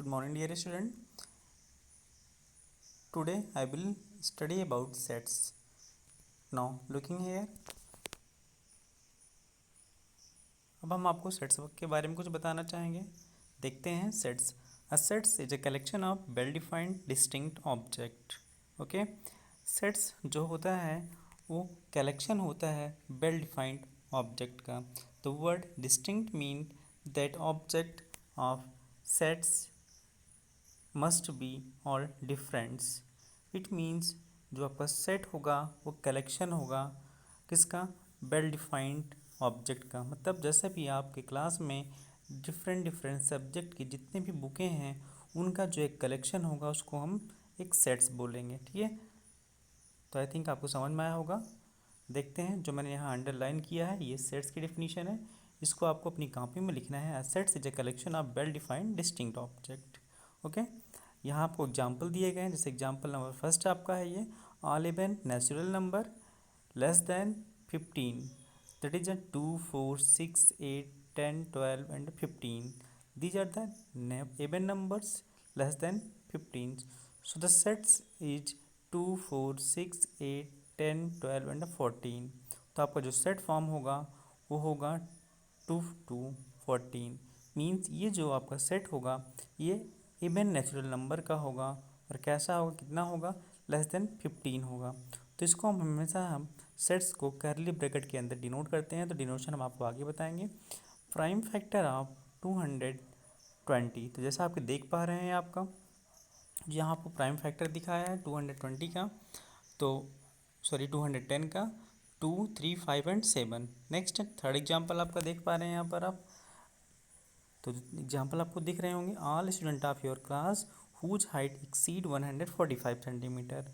Good morning, dear student. Today I will study about sets. Now, looking here, अब हम आपको sets के बारे में कुछ बताना चाहेंगे. देखते हैं sets. A sets is a collection of well-defined distinct object. Okay? Sets जो होता है वो कलेक्शन होता है well-defined object का. The word distinct mean that object of sets must be all डिफरेंट्स. It means जो आपका सेट होगा वो कलेक्शन होगा किसका, वेल डिफाइंड ऑब्जेक्ट का. मतलब जैसे भी आपके क्लास में डिफरेंट डिफरेंट सब्जेक्ट की जितने भी बुकें हैं उनका जो एक कलेक्शन होगा उसको हम एक सेट्स बोलेंगे. ठीक है, तो आई थिंक आपको समझ में आया होगा. देखते हैं जो मैंने यहाँ अंडरलाइन किया है ये सेट्स की डेफिनेशन है. इसको आपको अपनी कॉपी में लिखना है. Sets is a collection of well defined distinct object. Okay, यहाँ आपको एग्जाम्पल दिए गए हैं. जैसे एग्जाम्पल नंबर फर्स्ट आपका है ये, all even natural number less than 15, that is 2 4 6 8 10 12 and 15. These are the even numbers less than 15. So the sets is 2 4 6 8 10 12 and 14. तो आपका जो सेट फॉर्म होगा वो होगा 2 to 14. मीन्स ये जो आपका सेट होगा ये इवन नेचुरल नंबर का होगा और कैसा होगा, कितना होगा, लेस देन 15 होगा. तो इसको हम हमेशा हम सेट्स को कर्ली ब्रैकेट के अंदर डिनोट करते हैं. तो डिनोशन हम आपको आगे बताएंगे. Prime factor of 220. तो जैसा आप देख पा रहे हैं आपका यहाँ आपको प्राइम फैक्टर दिखाया है 220 का, तो सॉरी 210 का, 2 3 5 एंड 7. नेक्स्ट थर्ड एग्जाम्पल आपका देख पा रहे हैं यहाँ पर आप. तो एग्जाम्पल आपको दिख रहे होंगे, all student of your class whose height exceed 145 centimeter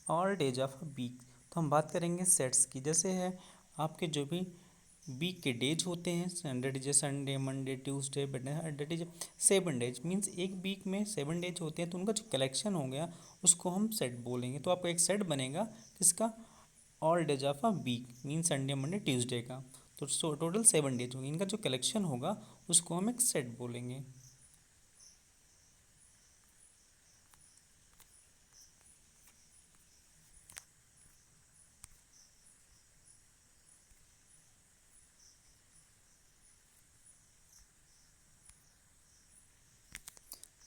all days of a week. तो हम बात करेंगे सेट्स की. जैसे है आपके जो भी वीक के डेज होते हैं, that is Sunday Monday Tuesday that is 7 days. Means एक वीक में 7 डेज होते हैं तो उनका जो कलेक्शन हो गया उसको हम सेट बोलेंगे. तो आपको एक सेट बनेगा किसका, all days of a week means Sunday Monday Tuesday का. तो टोटल 7 डेज होंगे. इनका जो कलेक्शन होगा उसको हम एक सेट बोलेंगे.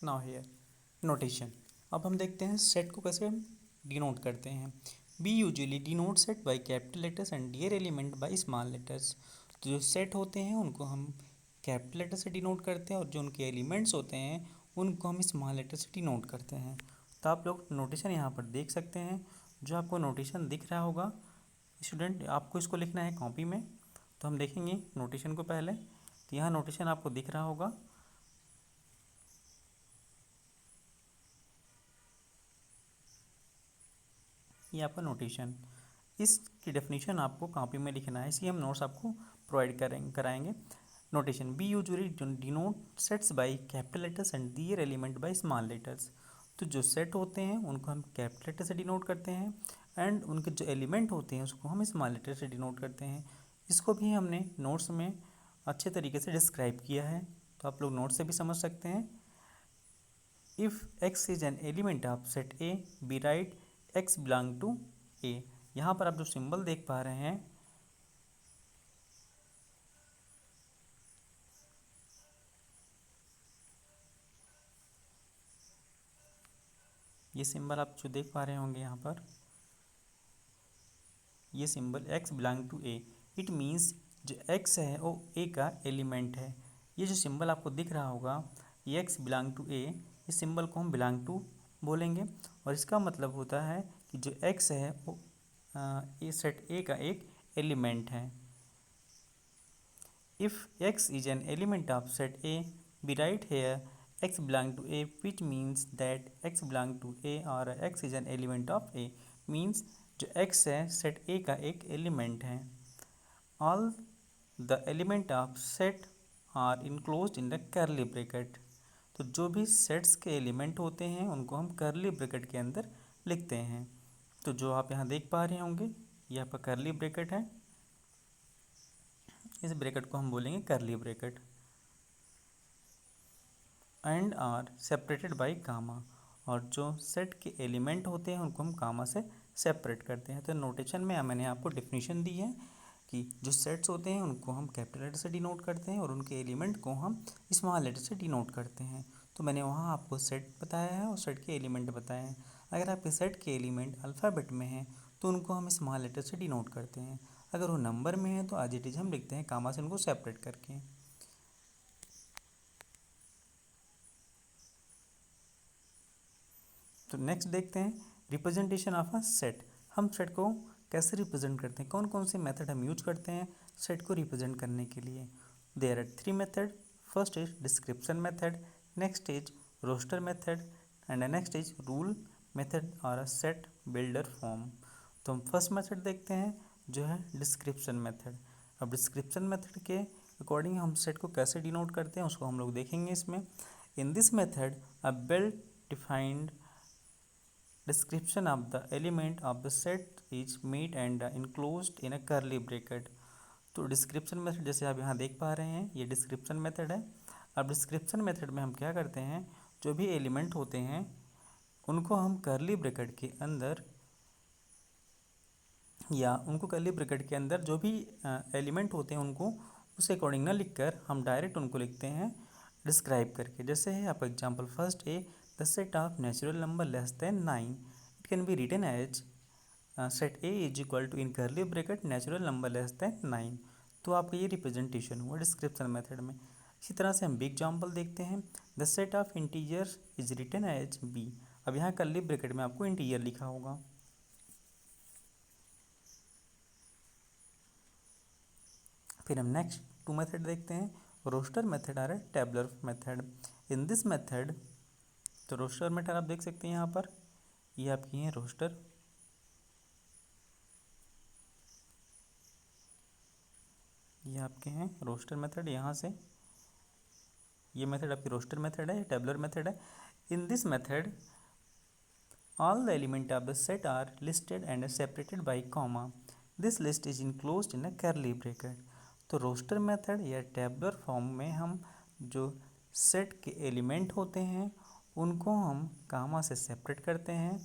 Now here notation. अब हम देखते हैं सेट को कैसे हम डिनोट करते हैं. We usually denote set by capital letters and their element by small letters. तो जो सेट होते हैं उनको हम कैपिटल लेटर से डिनोट करते हैं और जो उनके एलिमेंट्स होते हैं उनको हम स्मॉल लेटर से डिनोट करते हैं. तो आप लोग नोटेशन यहाँ पर देख सकते हैं. जो आपको नोटेशन दिख रहा होगा स्टूडेंट, आपको इसको लिखना है कॉपी में. तो हम देखेंगे नोटेशन को पहले. तो यहाँ नोटेशन आपको दिख रहा होगा. ये आपका नोटेशन, इसकी डेफिनेशन आपको कॉपी में लिखना है. इसलिए हम नोट्स आपको प्रोवाइड कराएंगे. Notation we usually denote sets by capital letters and their element by small letters. तो जो सेट होते हैं उनको हम कैपिटल लेटर से डिनोट करते हैं एंड उनके जो एलिमेंट होते हैं उसको हम स्मॉल लेटर से डिनोट करते हैं. इसको भी हमने नोट्स में अच्छे तरीके से डिस्क्राइब किया है, तो आप लोग नोट से भी समझ सकते हैं. If x is an element of set A B right x belong to A. यहाँ पर आप जो सिंबल देख पा रहे हैं ये सिंबल आप जो देख पा रहे होंगे यहाँ पर, ये symbol x belong to A. It means जो एक्स है वो ए का एलिमेंट है. ये जो सिंबल आपको दिख रहा होगा ये एक्स बिलोंग टू ए, इस सिंबल को हम बिलोंग टू बोलेंगे. और इसका मतलब होता है कि जो एक्स है वो ए सेट ए का एक एलिमेंट है. If x is an element of set A B right here x belong to a, which means that x belong to a और x is an element of a. means जो x है set a का एक element है. all the element of set are enclosed in the curly bracket. तो जो भी sets के एलिमेंट होते हैं उनको हम कर्ली ब्रैकेट के अंदर लिखते हैं. तो जो आप यहाँ देख पा रहे होंगे ये आपका कर्ली ब्रैकेट है. इस ब्रैकेट को हम बोलेंगे curly bracket. And are separated by comma, और जो सेट के एलिमेंट होते हैं उनको हम कामा से सेपरेट करते हैं। तो नोटेशन में मैंने आपको डेफिनेशन दी है कि जो सेट्स होते हैं उनको हम कैपिटल लेटर से डिनोट करते हैं और उनके एलिमेंट को हम स्मॉल लेटर से डिनोट करते हैं। तो मैंने वहाँ आपको सेट बताया है और सेट के एलिमेंट बताए हैं। अगर आपके सेट के एलिमेंट अल्फ़ाबेट में हैं तो उनको हम स्मॉल लेटर से डिनोट करते हैं। अगर वो नंबर में है तो एज इट इज़ हम लिखते हैं कामा से उनको सेपरेट करके। तो नेक्स्ट देखते हैं रिप्रेजेंटेशन ऑफ अ सेट। हम सेट को कैसे रिप्रेजेंट करते हैं, कौन कौन से मेथड हम यूज करते हैं सेट को रिप्रेजेंट करने के लिए। There are 3 method. First is description method, next is roster method and next is rule method और अ सेट बिल्डर फॉर्म। तो हम फर्स्ट मेथड देखते हैं जो है डिस्क्रिप्शन मेथड। अब डिस्क्रिप्शन मेथड के अकॉर्डिंग हम सेट को कैसे डिनोट करते हैं उसको हम लोग देखेंगे इसमें। इन this method a well defined description of the element of the set is made and enclosed in a curly bracket। तो डिस्क्रिप्शन मेथड जैसे आप यहाँ देख पा रहे हैं ये डिस्क्रिप्शन मेथड है। अब डिस्क्रिप्शन मेथड में हम क्या करते हैं, जो भी एलिमेंट होते हैं उनको हम कर्ली ब्रैकेट के अंदर जो भी एलिमेंट होते हैं उनको उस अकॉर्डिंग ना लिखकर हम डायरेक्ट उनको लिखते हैं डिस्क्राइब करके। जैसे है आपका example first A, the set of natural number less than 9 it can be written as set A is equal to in curly bracket natural number less than 9। तो आपका ये रिप्रेजेंटेशन हुआ डिस्क्रिप्शन मेथड में। इसी तरह से हम बी एग्जाम्पल देखते हैं, the set of integer is written as B. अब यहाँ कर्ली ब्रैकेट में आपको इंटीजर लिखा होगा। फिर हम नेक्स्ट 2 मेथड देखते हैं, रोस्टर मेथड और tabular method. In this method, तो रोस्टर मेथड आप देख सकते हैं यहाँ पर, ये आपकी है रोस्टर। ये आपके हैं रोस्टर मेथड, यहाँ से ये मेथड आपकी रोस्टर मेथड है, टेबलर मेथड है। इन this method all the element of the set are listed and separated by comma. This list is enclosed in a curly bracket। तो रोस्टर मेथड या tabular form में हम जो set के element होते हैं उनको हम कामा से सेपरेट करते हैं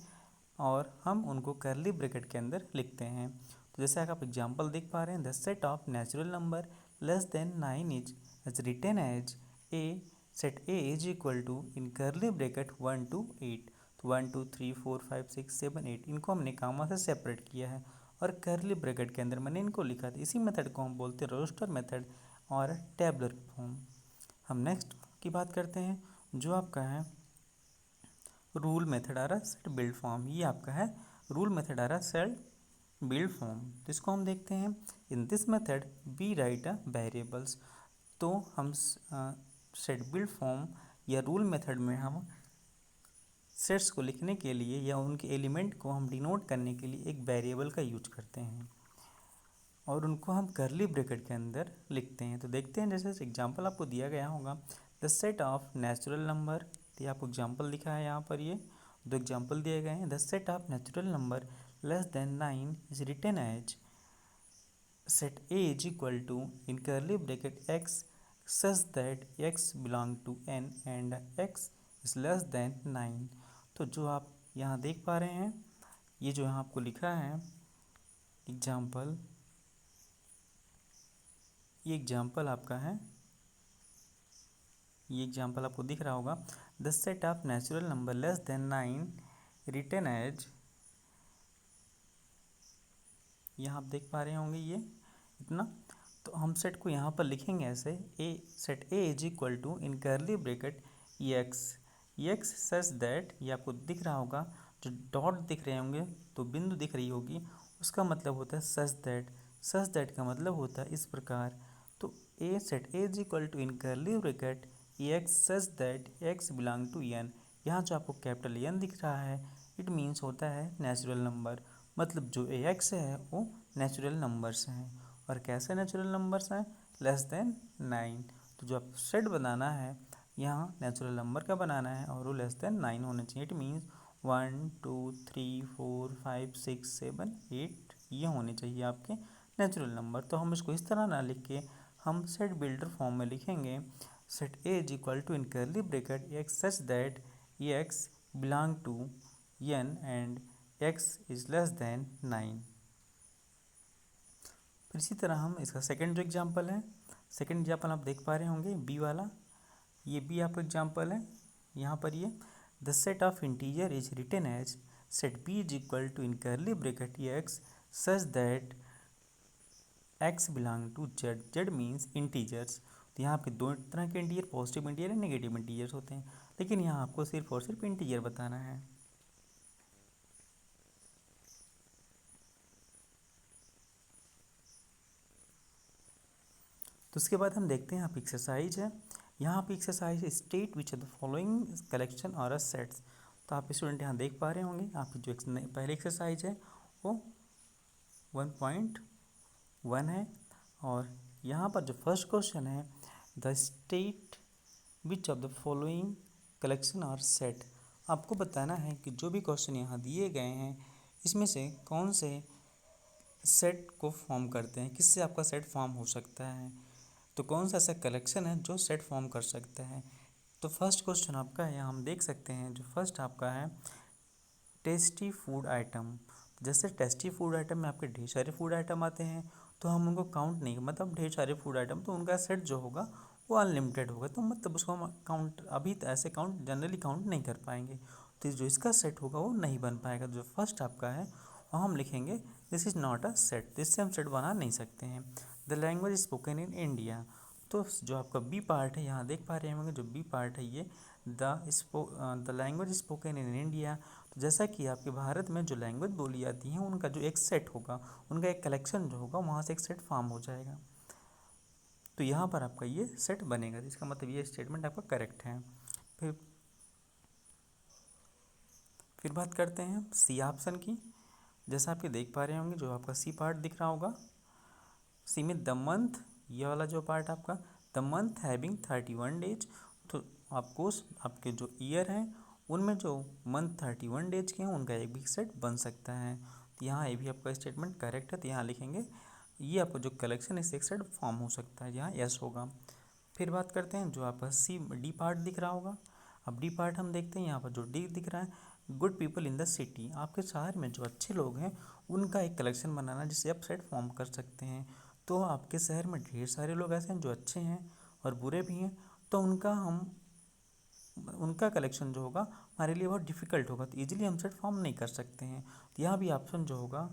और हम उनको कर्ली ब्रैकेट के अंदर लिखते हैं। तो जैसे आप एग्जांपल देख पा रहे हैं, the set of natural number less than 9 is written as A, set A is equal to in curly bracket 1 to 8। तो 1 2 3 4 5 6 7 8 इनको हमने कामा से सेपरेट किया है और कर्ली ब्रैकेट के अंदर मैंने इनको लिखा था। इसी मेथड को हम बोलते हैं रोस्टर मेथड और टेबलर फॉर्म। हम नेक्स्ट की बात करते हैं जो आपका है रूल मेथड आ रहा है सेट बिल्ड फॉर्म। ये आपका है रूल मेथड आ रहा है सेट बिल्ड फॉर्म। तो इसको हम देखते हैं, in this method we write a variables. तो हम सेट बिल्ड फॉर्म या रूल मेथड में हम सेट्स को लिखने के लिए या उनके एलिमेंट को हम डिनोट करने के लिए एक वेरिएबल का यूज करते हैं और उनको हम कर्ली ब्रैकेट के अंदर लिखते हैं। तो देखते हैं, जैसे एग्जांपल आपको दिया गया होगा, the set of natural number. तो आपको एग्जांपल दिखा है यहाँ पर, ये दो एग्जांपल दिए गए हैं। The set of natural number less than 9 is written as set A is equal to in curly bracket x such that x belong to N and x is less than 9। तो जो आप यहाँ देख पा रहे हैं, ये जो यहाँ आपको लिखा है एग्जाम्पल, ये एग्जाम्पल आपका है, ये एग्जाम्पल आपको दिख रहा होगा, the set of natural number less than 9 written as, यहाँ आप देख पा रहे होंगे ये इतना। तो हम सेट को यहाँ पर लिखेंगे ऐसे, a set A is equal to in curly bracket x such that, ये आपको दिख रहा होगा, जो डॉट दिख रहे होंगे तो बिंदु दिख रही होगी, उसका मतलब होता है सच दैट का मतलब होता है इस प्रकार। तो a set A is equal to in curly bracket x such that x belong to N. यहाँ जो आपको कैपिटल एन दिख रहा है इट मीन्स होता है नेचुरल नंबर, मतलब जो ए एक्स है वो नेचुरल नंबर्स हैं। और कैसे नेचुरल नंबर्स हैं, लेस देन 9। तो जो आप सेट बनाना है यहाँ नेचुरल नंबर का बनाना है और वो लेस देन 9 होने चाहिए। इट मीन्स 1 2 3 4 5 6 7 8 ये होने चाहिए आपके नेचुरल नंबर। तो हम इसको इस तरह ना लिख के हम सेट बिल्डर फॉर्म में लिखेंगे, set A is equal to in curly bracket x such that x belong to N and x is less than 9। फिर इसी तरह हम इसका सेकंड जो एग्जांपल है, सेकंड एग्जांपल आप देख पा रहे होंगे बी वाला, ये बी आपका एग्जांपल है। यहाँ पर ये the set of integer is written as set B is equal to in curly bracket x such that x belong to Z, Z means integers. तो यहाँ पे दो तरह के integer, positive integer and negative integers होते हैं, लेकिन यहाँ आपको सिर्फ और सिर्फ इंटीजर बताना है। तो उसके बाद हम देखते हैं यहाँ पे एक्सरसाइज है। यहाँ पे exercise state which of the following collection और सेट्स। तो आप स्टूडेंट यहाँ देख पा रहे होंगे, आप जो पहले एक्सरसाइज है वो 1.1 है, और यहाँ पर जो फर्स्ट क्वेश्चन है the state which of the following collection और सेट। आपको बताना है कि जो भी क्वेश्चन यहाँ दिए गए हैं इसमें से कौन से सेट को फॉर्म करते हैं, किससे आपका सेट फॉर्म हो सकता है, तो कौन सा ऐसा कलेक्शन है जो सेट फॉर्म कर सकता है। तो फर्स्ट क्वेश्चन आपका है, यहाँ हम देख सकते हैं जो फर्स्ट आपका है टेस्टी फूड आइटम। जैसे टेस्टी फूड आइटम में आपके ढेर सारे फूड आइटम आते हैं, तो हम उनको काउंट नहीं, मतलब ढेर सारे फूड आइटम तो उनका सेट जो होगा वो अनलिमिटेड होगा, तो मतलब उसको हम काउंट अभी ऐसे काउंट जनरली काउंट नहीं कर पाएंगे, तो जो इसका सेट होगा वो नहीं बन पाएगा। जो फर्स्ट आपका है वहाँ हम लिखेंगे this is not a set, जिससे हम सेट बना नहीं सकते हैं। The language spoken in India. तो जो आपका बी पार्ट है यहाँ देख पा रहे होंगे, जो बी पार्ट है ये the language spoken in India. तो जैसा कि आपके भारत में जो लैंग्वेज बोली जाती हैं उनका जो एक सेट होगा, उनका एक कलेक्शन जो होगा वहाँ से एक सेट फॉर्म हो जाएगा, तो यहाँ पर आपका ये सेट बनेगा। इसका मतलब ये स्टेटमेंट आपका करेक्ट है। फिर बात करते हैं सी ऑप्शन की। जैसा आप ये देख पा रहे होंगे, जो आपका सी पार्ट दिख रहा होगा, सी में द मंथ, ये वाला जो पार्ट आपका द मंथ हैविंग 31 डेज। तो आपको आपके जो ईयर हैं उनमें जो मंथ 31 डेज के हैं उनका एक भी सेट बन सकता है। तो यहाँ ये भी आपका स्टेटमेंट करेक्ट है, तो यहाँ लिखेंगे ये आपका जो कलेक्शन है इससे एक सेट फॉर्म हो सकता है, यहाँ यस होगा। फिर बात करते हैं जो आपका सी डी पार्ट दिख रहा होगा। अब डी पार्ट हम देखते हैं, यहाँ पर जो डी दिख रहा है good people in the city, आपके शहर में जो अच्छे लोग हैं उनका एक कलेक्शन बनाना जिससे आप सेट फॉर्म कर सकते हैं। तो आपके शहर में ढेर सारे लोग ऐसे हैं जो अच्छे हैं और बुरे भी हैं, तो उनका कलेक्शन जो होगा हमारे लिए बहुत डिफ़िकल्ट होगा, तो ईजिली हम सेट फॉर्म नहीं कर सकते हैं। तो यहाँ भी ऑप्शन जो होगा,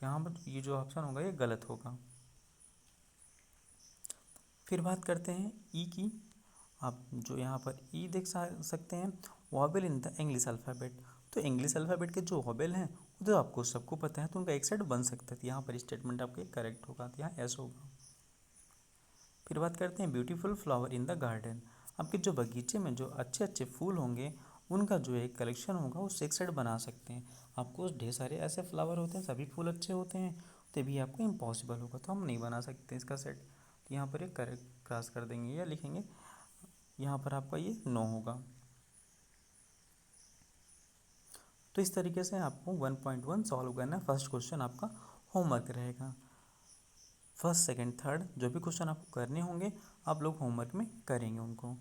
यहाँ पर ये जो ऑप्शन होगा ये गलत होगा। फिर बात करते हैं ई की। आप जो यहाँ पर ई देख सकते हैं vowel in the English alphabet. तो इंग्लिश अल्फ़ाबेट के जो वॉबल हैं वो तो आपको सबको पता है, तो उनका एक सेट बन सकता है, तो यहाँ पर स्टेटमेंट आपके करेक्ट होगा, तो यहाँ एस होगा। फिर बात करते हैं beautiful flower in the garden. आपके जो बगीचे में जो अच्छे अच्छे फूल होंगे उनका जो एक कलेक्शन होगा उससे एक सेट बना सकते हैं। आपको ढेर सारे ऐसे फ्लावर होते हैं, सभी फूल अच्छे होते हैं, तो भी आपको इम्पॉसिबल होगा, तो हम नहीं बना सकते इसका सेट। तो यहाँ पर एक करेक्ट क्रॉस कर देंगे या लिखेंगे, यहाँ पर आपका ये नो होगा। तो इस तरीके से आपको 1.1 सॉल्व करना है। फर्स्ट क्वेश्चन आपका होमवर्क रहेगा। फर्स्ट सेकंड थर्ड जो भी क्वेश्चन आपको करने होंगे आप लोग होमवर्क में करेंगे उनको।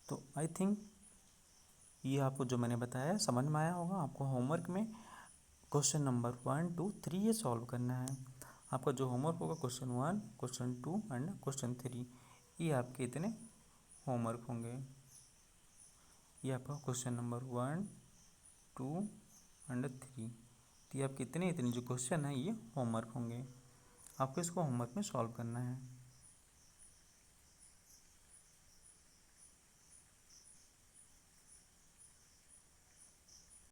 तो आई थिंक ये आपको जो मैंने बताया समझ में आया होगा। आपको होमवर्क में क्वेश्चन नंबर 1, 2, 3 ये सॉल्व करना है। आपका जो होमवर्क होगा क्वेश्चन 1, क्वेश्चन 2 एंड क्वेश्चन 3, ये आपके इतने होमवर्क होंगे। ये आपका क्वेश्चन नंबर 1, 2 एंड 3, तो ये आपके इतने जो क्वेश्चन हैं ये होमवर्क होंगे, आपको इसको होमवर्क में सॉल्व करना है।